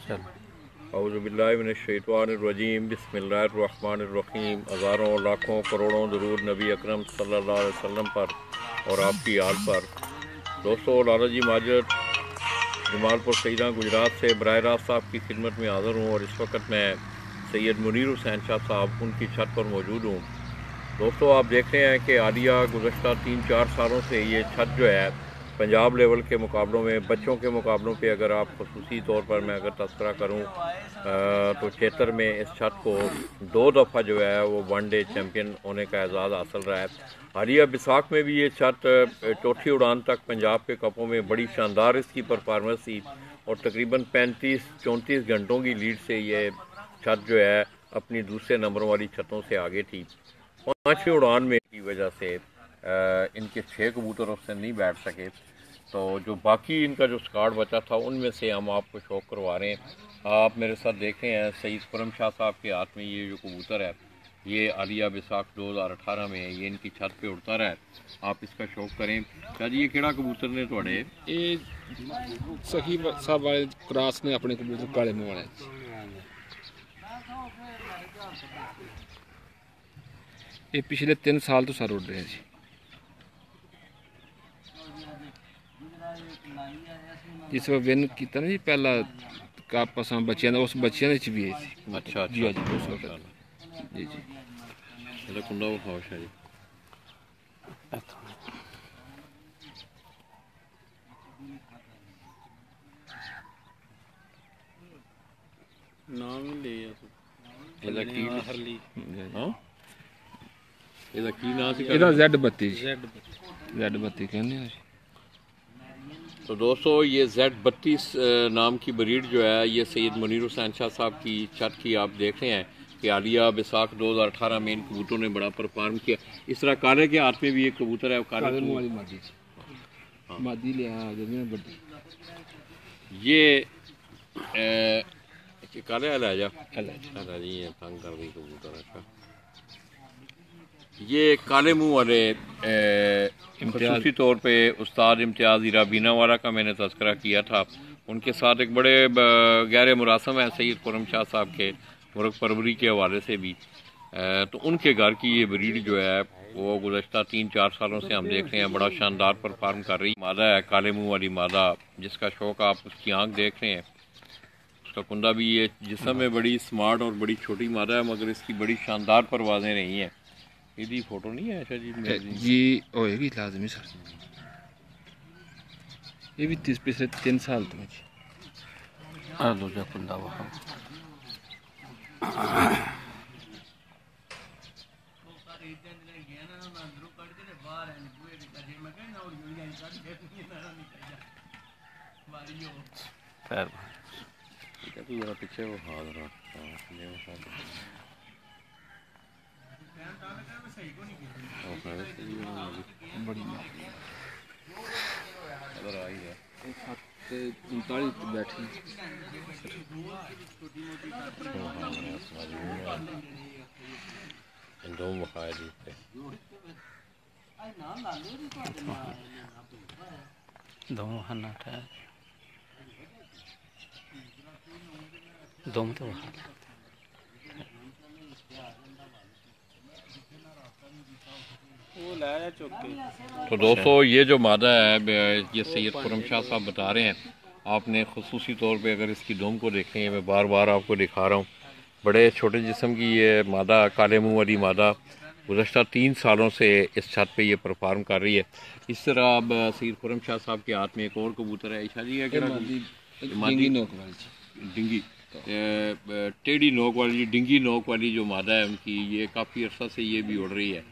औज़ुबिल्लाहिमिनश्शैतानिर्रजीम बिस्मिल्लाहिर्रहमानिर्रहीम। हज़ारों लाखों करोड़ों दरूद नबी अकरम सल्लल्लाहु अलैहि वसल्लम पर और आपकी आल पर। दोस्तों, लाला जी माजर जमालपुर सईदा गुजरात से बराह रास्त आपकी खिदमत में हाज़िर हूँ और इस वक्त मैं सैयद मुनीर हुसैन शाह साहब उनकी छत पर मौजूद हूँ। दोस्तों, आप देख रहे हैं कि आलिया गुज़श्ता 3-4 सालों से ये छत जो है पंजाब लेवल के मुकाबलों में, बच्चों के मुकाबलों पे अगर आप ख़ुसूसी तौर पर मैं अगर तस्करा करूँ तो क्षेत्र में इस छत को 2 दफ़ा जो है वो वनडे चैम्पियन होने का एजाज़ हासिल रहा है। हालिया बिसाख में भी ये छत चौथी उड़ान तक पंजाब के कपों में बड़ी शानदार इसकी परफॉर्मेंस थी और तकरीबन 35-34 घंटों की लीड से ये छत जो है अपनी दूसरे नंबरों वाली छतों से आगे थी। 5वीं उड़ान में की वजह से इनके 6 कबूतर उससे नहीं बैठ सके, तो जो बाकी इनका जो स्क्वाड बचा था उनमें से हम आपको शौक करवा रहे हैं। आप मेरे साथ देख रहे हैं सईद खुर्रम शाह साहब के हाथ में ये जो कबूतर है ये आलिया बिसाख 2018 में ये इनकी छत पे उड़ता रहा है। आप इसका शौक करें। शाह जी, ये केड़ा कबूतर ने थोड़े ये सखी साहब वाले क्रॉस ने अपने कबूतर काले मुंह वाले ये पिछले 3 साल तो सर उड़ रहे जी। जिस वक्त विन किया ना जी पहला कप अस बच्चों का, उस बच्चों भी है जी। अच्छा जी जी उस वक्त जी जी कुंडा विखाओ शाह जी। नाम ले ਇਹਦਾ ਕੀ हरली ਹਾਂ ਇਹਦਾ ਕੀ ਨਾਂ ਸੀ? ਇਹਦਾ Z32 Z32 कहने हैं। तो दोस्तों, ये Z32 नाम की ब्रीड जो है ये सैयद मुनीर हुसैन शाह साहब की छत की आप देख रहे हैं कि आलिया बिसाख 2018 में इन कबूतरों ने बड़ा परफॉर्म किया। इस तरह काले के हाथ में भी एक कबूतर है, काले मुंह वाली मादी मादी लिया ये काले वाला है जी, ये तंग कर दी कबूतर। अच्छा, ये काले मुंह वाले ख़ुसूसी तौर पे उस्ताद इम्तियाज़ इराबीना वाला का मैंने तस्करा किया था। उनके साथ एक बड़े गहरे मुरासम है सैयद खुर्रम शाह साहब के मुर्ग परवरी के हवाले से भी। तो उनके घर की ये ब्रीड जो है वो गुज़श्ता 3-4 सालों से हम देख रहे हैं बड़ा शानदार परफॉर्म कर रही मादा है, काले मुँह वाली मादा, जिसका शौक आप उसकी आँख देख रहे हैं। उसका कुंदा भी ये जिस्म में बड़ी स्मार्ट और बड़ी छोटी मादा है, मगर इसकी बड़ी शानदार परवाज़ें रही हैं। यदि फोटो नहीं है अच्छा जी होएगी लाजमी सर। ये भी पिछले 3 साल तो दूजा कुंडा वहाँ पीछे वो हाथ बैठी दो दो तो तो दोस्तों, ये जो मादा है ये सैयद खुर्रम शाह साहब बता रहे हैं। आपने ख़ुसूसी तौर पे अगर इसकी दुम को देखें, मैं बार बार आपको दिखा रहा हूँ, बड़े छोटे जिस्म की ये मादा, काले मुँह वाली मादा गुज़श्ता 3 सालों से इस छत पे ये परफॉर्म कर रही है। इस तरह अब सैयद खुर्रम शाह साहब के हाथ में एक और कबूतर है। ईशा जी, डिंगी नोक वाली डिंगी टेढ़ी नोक वाली डिंगी नोक वाली जो मादा है उनकी, ये काफ़ी अर्सा से ये भी उड़ रही है।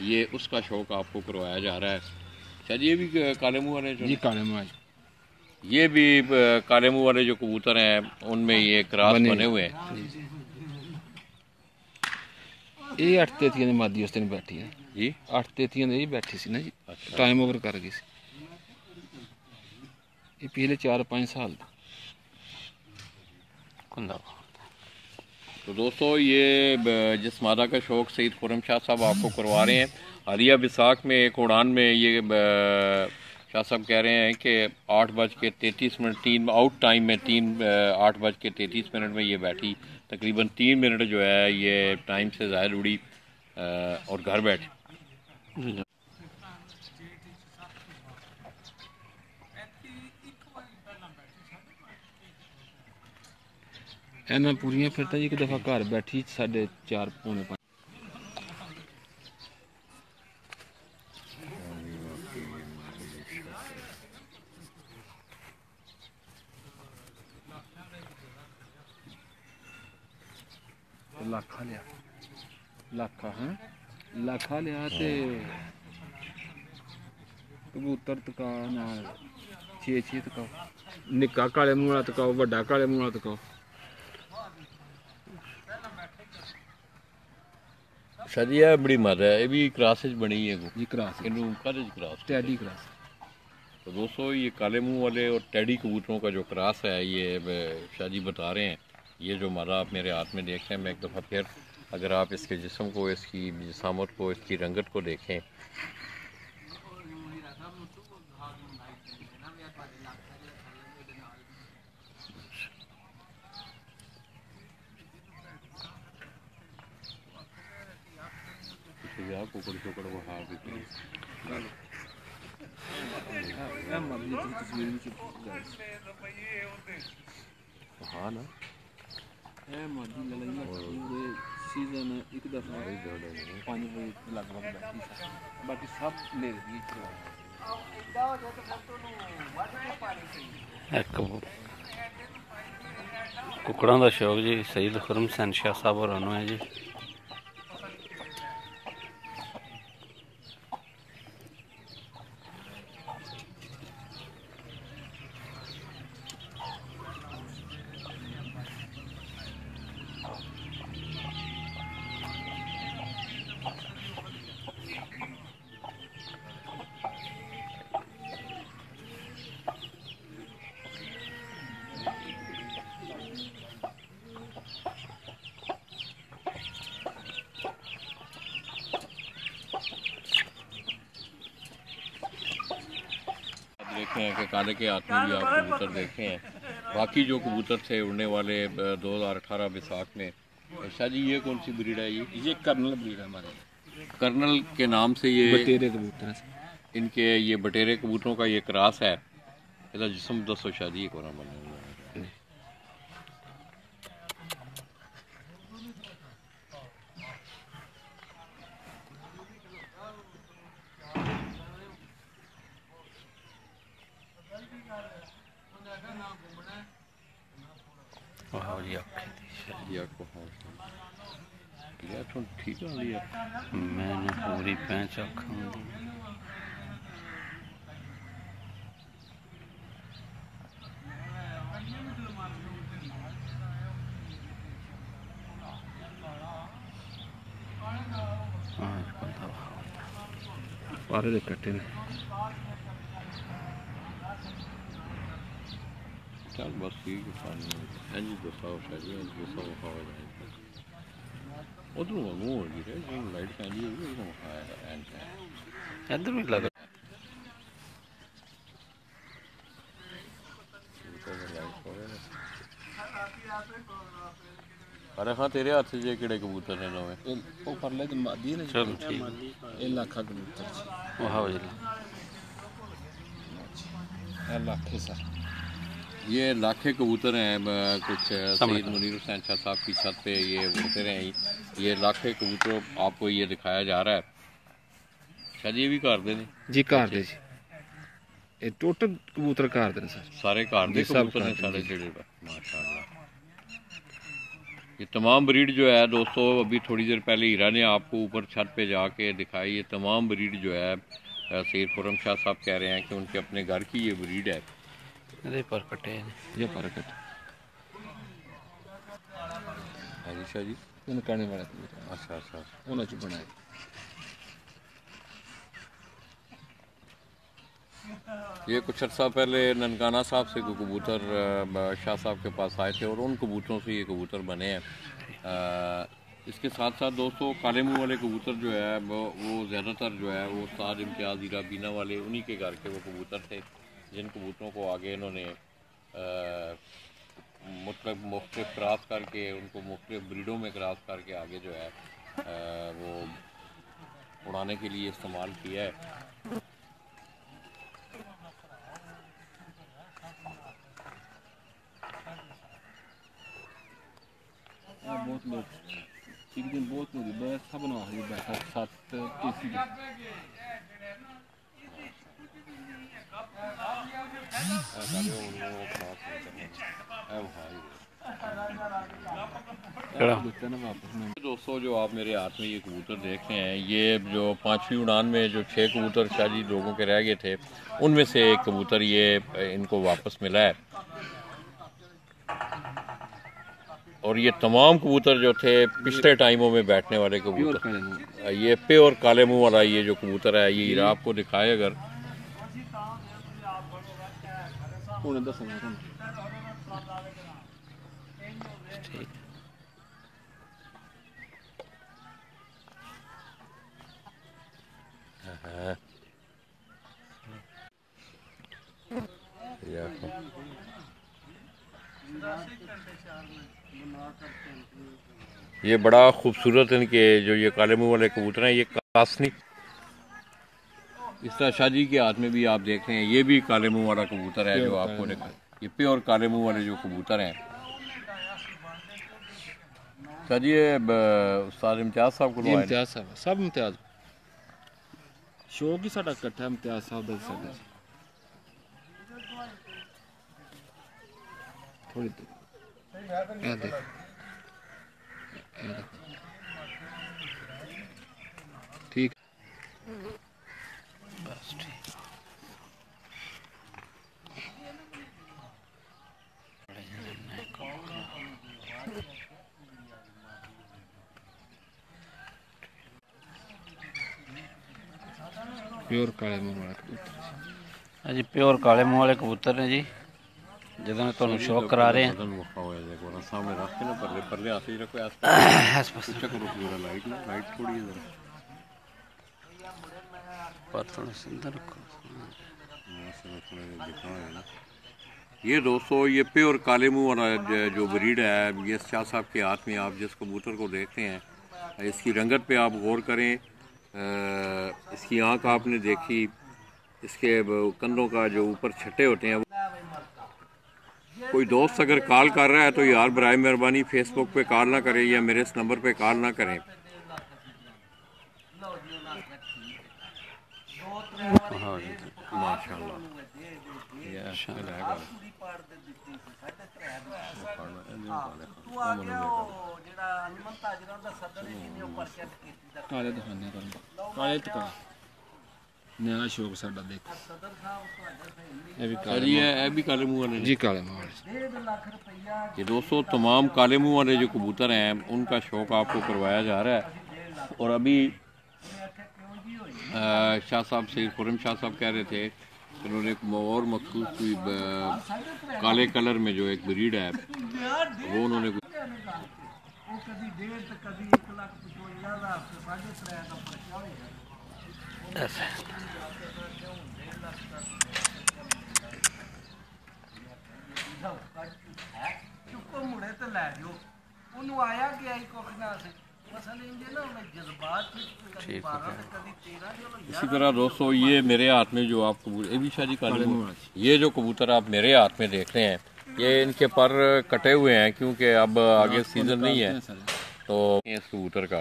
ये उसका शौक आपको करवाया जा रहा है। शायद ये भी काले मुँह वाले जी काले मुँह, ये भी काले मुँह वाले जो कबूतर हैं उनमें ये क्रॉस बने हुए हैं। ये 8-33 ने मादी उस दिन बैठी है जी, 8-33 ने बैठी सी ना जी। अच्छा, टाइम ओवर कर गई सी। ये पिछले 4-5 साल कुंदा। तो दोस्तों, ये जिस मादा का शौक सैयद खुर्रम शाह साहब आपको करवा रहे हैं, हालिया बिसाख में एक उड़ान में ये शाह साहब कह रहे हैं कि 8:33 3 आउट टाइम में 8:33 में ये बैठी, तकरीबन 3 मिनट जो है ये टाइम से ज़ायद उड़ी और घर बैठी। ਇਹਨਾਂ ਪੂਰੀਆਂ ਫਿਰ ਤਾਂ ਜੀ ਇੱਕ ਦਫਾ ਘਰ ਬੈਠੀ 4:30 ਪੌਣੇ 5। ਲੱਖਾ ਲਿਆ ਤੇ ਕਬੂਤਰ ਤਕਾ ਨਾਲ 6 ਤਕਾਓ, ਨਿੱਕਾ ਕਾਲੇ ਮੂੰਹ ਵਾਲਾ ਤਕਾਓ, ਵੱਡਾ ਕਾਲੇ ਮੂੰਹ ਵਾਲਾ ਤਕਾਓ। शाह जी यह बड़ी मद है, ये भी क्रास बनी है जी क्रास इनू काले क्रास टैडी क्रास। तो दोस्तों ये काले मुंह वाले और टैडी कबूतरों का जो क्रास है ये शाह जी बता रहे हैं। ये जो मादा आप मेरे हाथ में देख रहे हैं, मैं एक दफ़ा फिर अगर आप इसके जिस्म को, इसकी जिसामत को, इसकी रंगत को देखें, कुकड़ शुकड़ वो हाँ भी हाँ ना सीजन एक दफा 5 बजे लगभग बैठी बाकी सब ले रही कुकड़ों का शौक जी सईद खुरम हुसैन शाह साहब होरां नूं है जी। देखे हैं कि काले के हाथ में भी आप कबूतर देखे हैं। बाकी जो कबूतर थे उड़ने वाले 2018 बैसाख में, शाह जी ये कौन सी ब्रीड है? ये कर्नल ब्रीड है हमारे, कर्नल के नाम से ये बटेरे कबूतर इनके ये बटेरे कबूतरों का ये क्रास है। इसका जिस्म दोस्तों शाह जी एक और बने हुए हैं। ठीक है मैंने पूरी पैंच अखा पारे दे कट्टे ने चल बस ठीक है जी दोस्तों शाह जी दोस्तों उधर मुँह हो गई है लाइट फैली हुई इधर भी लग अरे हाँ तेरे हाथ से किड़े कबूतर ने नवे ओ परले ते मादी ने चलो ठीक ए लाखा कबूतर वाह जी ए लाखे सर ये लाखे कबूतर हैं कुछ सईद मुनीर हुसैन शाह साहब की छत पे ये उड़ते रहे। ये लाखे कबूतर आपको ये दिखाया जा रहा है। शायद ये भी घर दे ने जी घर दे जी ये टोटल कबूतर घर दे सर सारे घर दे कबूतर ने सारे जेड़े माशाल्लाह। ये तमाम ब्रीड जो है दोस्तों अभी थोड़ी देर पहले हीरा ने आपको ऊपर छत पे जाके दिखाई। ये तमाम ब्रीड जो है सईद खुरम शाह साहब कह रहे हैं कि उनके अपने घर की ये ब्रीड है। ये पर कटे ये पर कटे हाजी शाह जी ननकाने वाले कबूतर अच्छा अच्छा उन्होंने च बनाए। ये कुछ अर्सा पहले ननकाना साहब से कोई कबूतर शाह साहब के पास आए थे और उन कबूतरों से ये कबूतर बने हैं। इसके साथ साथ दोस्तों काले मुंह वाले कबूतर जो है वो ज़्यादातर जो है वो उस्ताद इम्तियाज़ हीरा बीना वाले उन्हीं के घर के वो कबूतर थे, जिन कबूतरों को आगे इन्होंने मतलब मुख्तलिफ क्रॉस करके उनको मुख्तलिफ ब्रीडों में क्रॉस करके आगे जो है वो उड़ाने के लिए इस्तेमाल किया है। बहुत लोग एक दिन बहुत लोग बस सब ना हो बैठा साथ एसी दोस्तों जो आप मेरे हाथ में ये कबूतर देख रहे हैं, ये जो 5वीं उड़ान में जो 6 कबूतर शायद लोगों के रह गए थे, उनमें से एक कबूतर ये इनको वापस मिला है। और ये तमाम कबूतर जो थे पिछले टाइमों में बैठने वाले कबूतर, ये प्योर काले मुंह वाला ये जो कबूतर है, ये हीरा आपको दिखाए अगर ये बड़ा खूबसूरत इनके जो ये काले मुंह वाले कबूतर हैं, ये कासनी इस तरह शादी के हाथ में भी आप देख रहे हैं, ये भी काले मुंह वाला कबूतर है जो आपको देखा, ये प्योर काले मुंह वाले जो कबूतर हैं। शादी उस्ताद इम्तियाज़ साहब को इम्तियाज़ साहब सब इम्तियाज़ शौक ही साडा इकट्ठा इम्तियाज़ साहब दा साडा थोड़ी देर ठीक बस ठीक प्योर काले मुंह वाला कबूतर हाँ जी, प्योर काले मुंह वाले कबूतर ने जी, ਜਦੋਂ ਮੈਂ ਤੁਹਾਨੂੰ ਸ਼ੌਕ ਕਰਾ ਰਹੇ ਹਾਂ। सामने रख के ना परले परले हाथ ही रखो, ऊंचा करो पूरा, लाइट ना लाइट थोड़ी इधर पर थोड़ा सुंदर रखो। ये दोस्तों ये प्योर काले मुंह वाला जो ब्रीड है, ये शाह साहब के हाथ में आप जिस कबूतर को देखते हैं, इसकी रंगत पे आप गौर करें, इसकी आँख आपने देखी, इसके कंधों का जो ऊपर छट्टे होते हैं। कोई दोस्त अगर कॉल कर रहा है तो यार बराए मेहरबानी फेसबुक पे कॉल ना करें या मेरे इस नंबर पे कॉल ना करें। माशाल्लाह काले दिखाने काले तक नया शौक साडा देख ये भी काले मुंह वाले जी काले मुंह वाले ये दोस्तों तमाम काले मुंह वाले जो कबूतर हैं उनका शौक आपको करवाया जा रहा है। और अभी शाह साहब सईद खुर्रम शाह साहब कह रहे थे उन्होंने एक और मखसूस कोई काले कलर में जो एक ब्रीड है वो उन्होंने इसी तरह दोस्तों ये मेरे हाथ में जो आप कबूतर भी शादी काले ये जो कबूतर आप मेरे हाथ में देख रहे हैं, ये इनके पर कटे हुए हैं क्योंकि अब आगे सीजन नहीं है तो इस कबूतर का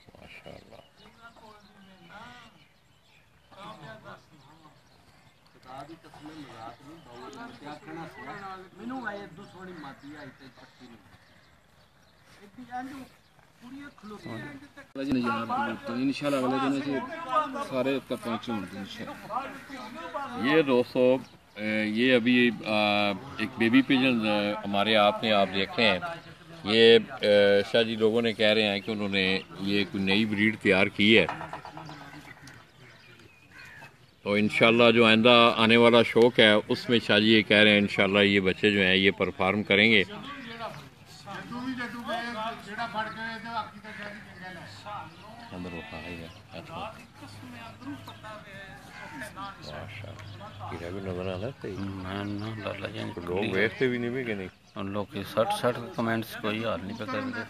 माशाल्लाह इंशाल्लाह अगले दिन से सारे तक पहुंचे होंगे इंशाल्लाह। ये दोस्तों ये अभी एक बेबी पिजन हमारे हाथ में आप देख रहे हैं। ये शाह जी लोगों ने कह रहे हैं कि उन्होंने ये कोई नई ब्रीड तैयार की है, तो इंशाल्लाह जो आइंदा आने वाला शौक है उसमें शाह जी ये कह रहे हैं इंशाल्लाह ये बच्चे जो हैं ये परफॉर्म करेंगे। अंदर वो खा गया अच्छा माशाल्लाह भी नजर आता है ना लाला जी लोग वेखते भी नहीं भी कि नहीं उन लोग के 60 कमेंट्स कोई हाल नहीं पकड़ रहे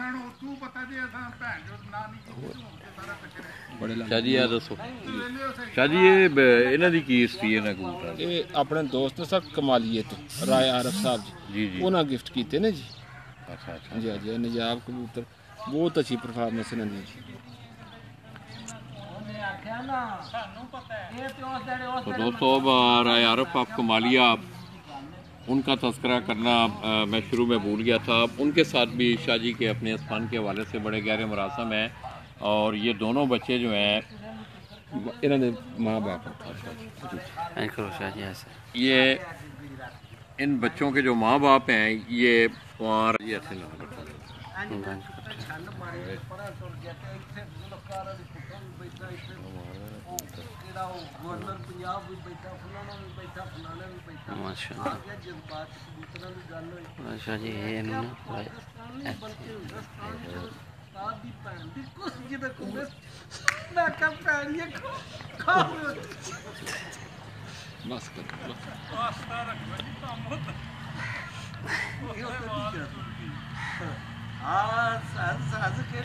बड़े शाह जी याद दसो शाह जी ये इन्हां दी की हिस्ट्री है ना कबूतर ये अपने दोस्त ने सर कमालिए तो राय आरफ साहब जी जी उन्हें गिफ्ट किए ने जी अच्छा अच्छा जी जी नजाब कबूतर बहुत अच्छी परफॉर्मेंस इन्होंने दी जी तो दोस्तों अब राय आरफ ऑफ कमालिया उनका तस्करा करना मैं शुरू में भूल गया था। उनके साथ भी शाह जी के अपने स्थान के हवाले से बड़े गहरे मरासम हैं और ये दोनों बच्चे जो हैं इन्होंने माँ बाप ये इन बच्चों के जो माँ बाप हैं ये कुंवर ये ऐसे नाम रखा अच्छा जी ये ना बस कर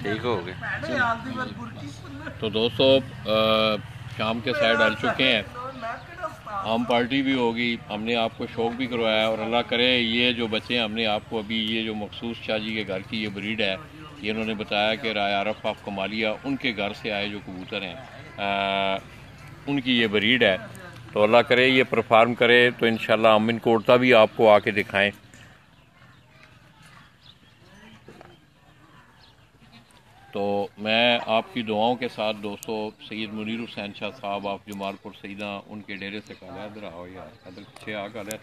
ठीक हो गए। तो दोस्तों शाम के साइड डल चुके हैं आम पार्टी भी होगी हमने आपको शौक भी करवाया और अल्लाह करे ये जो बच्चे हैं हमने आपको अभी ये जो मखसूस शाह जी के घर की ये ब्रीड है ये उन्होंने बताया कि राय आरफ ऑफ कमालिया उनके घर से आए जो कबूतर हैं उनकी ये ब्रीड है। तो अल्लाह करे ये परफॉर्म करे तो इंशाल्लाह हम इनको उड़ता भी आपको आके दिखाएं। तो मैं आपकी दुआओं के साथ दोस्तों सैयद मुनीर हुसैन शाह साहब आप जमालपुर सईदा उनके डेरे से काला इधर आओ यार इधर पीछे आ काले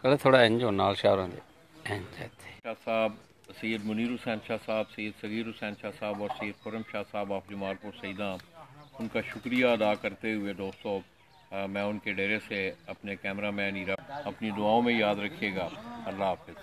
कल थोड़ा इंज हो नाल शाह शाह साहब सैयद मुनीर हुसैन शाह साहब सैयद सगीर हुसैन शाह साहब और सैयद खुरम शाह साहब आप जमालपुर सईदा उनका शुक्रिया अदा करते हुए दोस्तों मैं उनके डेरे से अपने कैमरा मैन ईरा अपनी दुआओं में याद रखिएगा। अल्लाह हाफिज़।